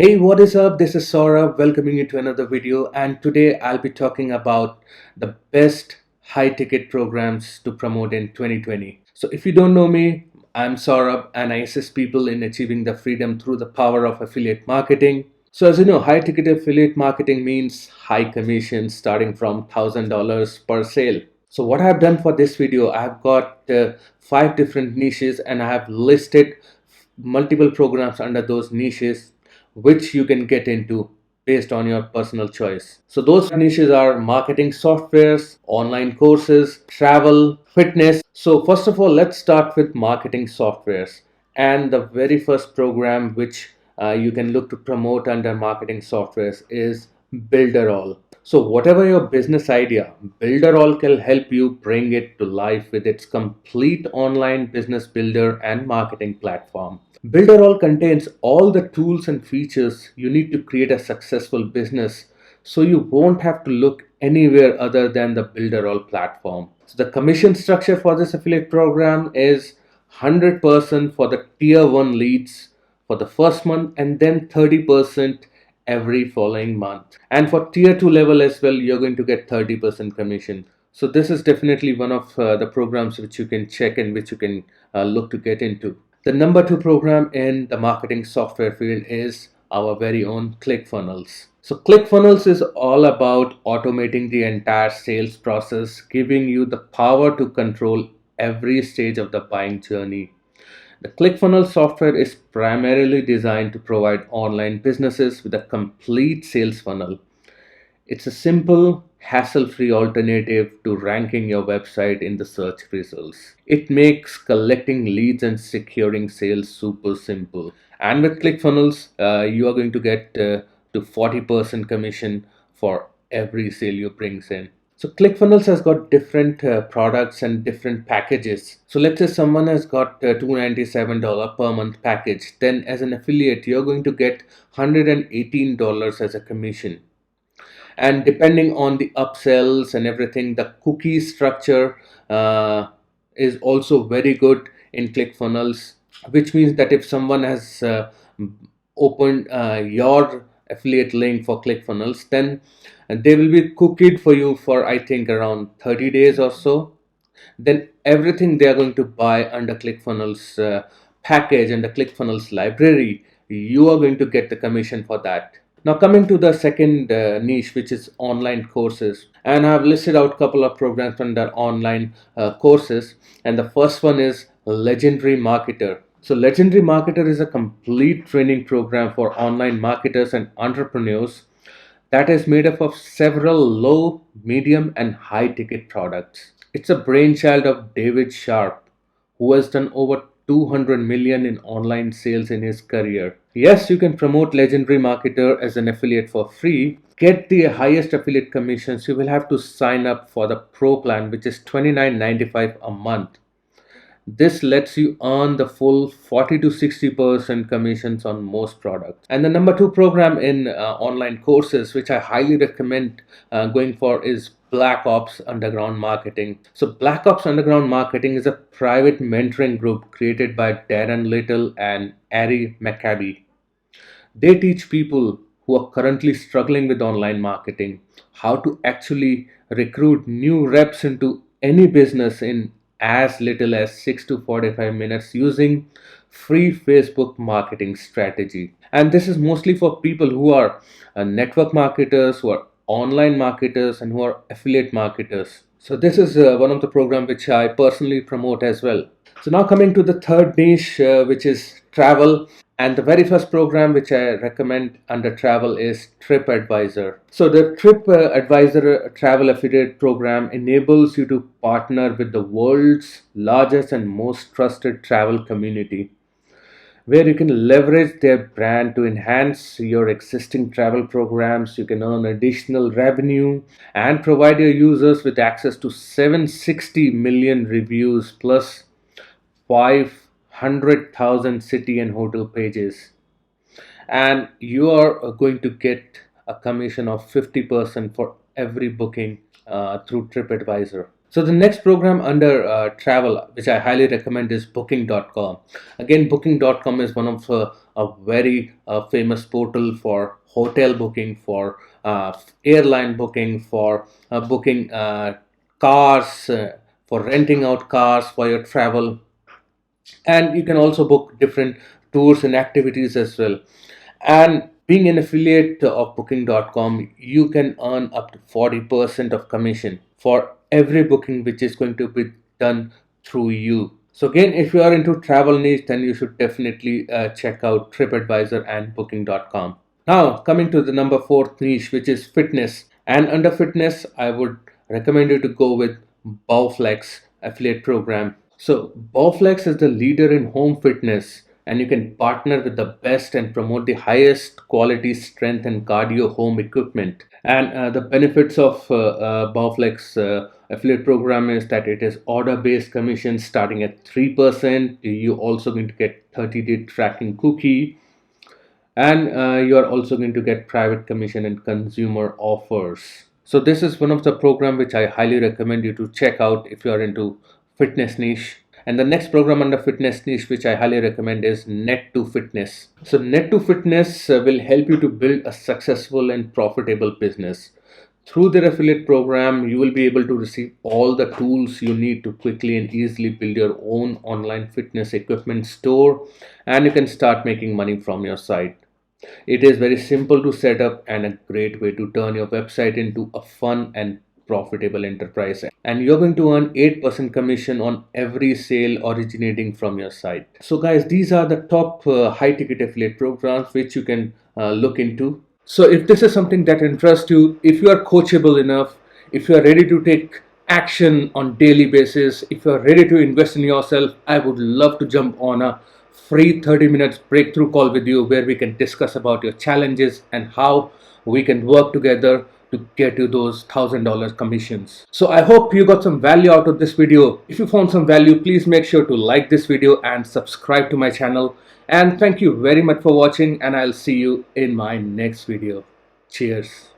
Hey, what is up? This is Saurabh welcoming you to another video, and today I'll be talking about the best high ticket programs to promote in 2020. So, if you don't know me, I'm Saurabh and I assist people in achieving the freedom through the power of affiliate marketing. So, as you know, high ticket affiliate marketing means high commissions starting from $1,000 per sale. So, what I've done for this video, I've got 5 different niches and I have listed multiple programs under those niches which you can get into based on your personal choice. So those niches are marketing softwares, online courses, travel, fitness. So first of all, let's start with marketing softwares. And the very first program which you can look to promote under marketing softwares is Builderall. So whatever your business idea, Builderall can help you bring it to life with its complete online business builder and marketing platform. Builderall contains all the tools and features you need to create a successful business, so you won't have to look anywhere other than the Builderall platform. So the commission structure for this affiliate program is 100% for the tier 1 leads for the first month and then 30% every following month. And for tier 2 level as well, you're going to get 30% commission. So this is definitely one of the programs which you can check and which you can look to get into. The number 2 program in the marketing software field is our very own ClickFunnels. So ClickFunnels is all about automating the entire sales process, giving you the power to control every stage of the buying journey. The ClickFunnels software is primarily designed to provide online businesses with a complete sales funnel. It's a simple, hassle-free alternative to ranking your website in the search results. It makes collecting leads and securing sales super simple. And with ClickFunnels, you are going to get to 40% commission for every sale you brings in. So ClickFunnels has got different products and different packages. So let's say someone has got a $297 per month package. Then as an affiliate, you're going to get $118 as a commission. And depending on the upsells and everything, the cookie structure is also very good in ClickFunnels, which means that if someone has opened your affiliate link for ClickFunnels, then they will be cookied for you for I think around 30 days or so. Then everything they are going to buy under ClickFunnels package and the ClickFunnels library, you are going to get the commission for that. Now coming to the second niche, which is online courses, and I've listed out a couple of programs under online courses, and the first one is Legendary Marketer. So Legendary Marketer is a complete training program for online marketers and entrepreneurs that is made up of several low, medium, and high ticket products. It's a brainchild of David Sharp, who has done over 200 million in online sales in his career. Yes, you can promote Legendary Marketer as an affiliate for free. Get the highest affiliate commissions. You will have to sign up for the Pro plan, which is $29.95 a month. This lets you earn the full 40 to 60% commissions on most products. And the number 2 program in online courses, which I highly recommend going for, is Black Ops Underground Marketing. So Black Ops Underground Marketing is a private mentoring group created by Darren Little and Ari McCabe. They teach people who are currently struggling with online marketing how to actually recruit new reps into any business in as little as 6 to 45 minutes using free Facebook marketing strategy. And this is mostly for people who are network marketers, who are online marketers, and who are affiliate marketers. So this is one of the programs which I personally promote as well. So now coming to the third niche, which is travel. And the very first program which I recommend under travel is TripAdvisor. So the TripAdvisor travel affiliate program enables you to partner with the world's largest and most trusted travel community, where you can leverage their brand to enhance your existing travel programs. You can earn additional revenue and provide your users with access to 760 million reviews plus 500,000 city and hotel pages, and you are going to get a commission of 50% for every booking through TripAdvisor. So the next program under travel, which I highly recommend, is Booking.com. Again, Booking.com is one of a very famous portal for hotel booking, for airline booking, for booking cars, for renting out cars for your travel, and you can also book different tours and activities as well. And being an affiliate of Booking.com, you can earn up to 40% of commission for every booking which is going to be done through you. So again, if you are into travel niche, then you should definitely check out TripAdvisor and Booking.com. Now, coming to the number fourth niche, which is fitness. And under fitness, I would recommend you to go with Bowflex affiliate program. So, Bowflex is the leader in home fitness, and you can partner with the best and promote the highest quality strength and cardio home equipment. And the benefits of Bowflex affiliate program is that it is order based commission starting at 3%. You also going to get 30-day tracking cookie, and you are also going to get private commission and consumer offers. So this is one of the program which I highly recommend you to check out if you are into fitness niche. And the next program under fitness niche which I highly recommend is NetToFitness. So NetToFitness will help you to build a successful and profitable business. Through their affiliate program, you will be able to receive all the tools you need to quickly and easily build your own online fitness equipment store, and you can start making money from your site. It is very simple to set up and a great way to turn your website into a fun and profitable enterprise. And you're going to earn 8% commission on every sale originating from your site. So guys, these are the top high ticket affiliate programs which you can look into. So if this is something that interests you, if you are coachable enough, if you are ready to take action on daily basis, if you are ready to invest in yourself, I would love to jump on a free 30 minutes breakthrough call with you where we can discuss about your challenges and how we can work together to get you those $1,000 commissions. So I hope you got some value out of this video. If you found some value, please make sure to like this video and subscribe to my channel. And thank you very much for watching, and I'll see you in my next video. Cheers.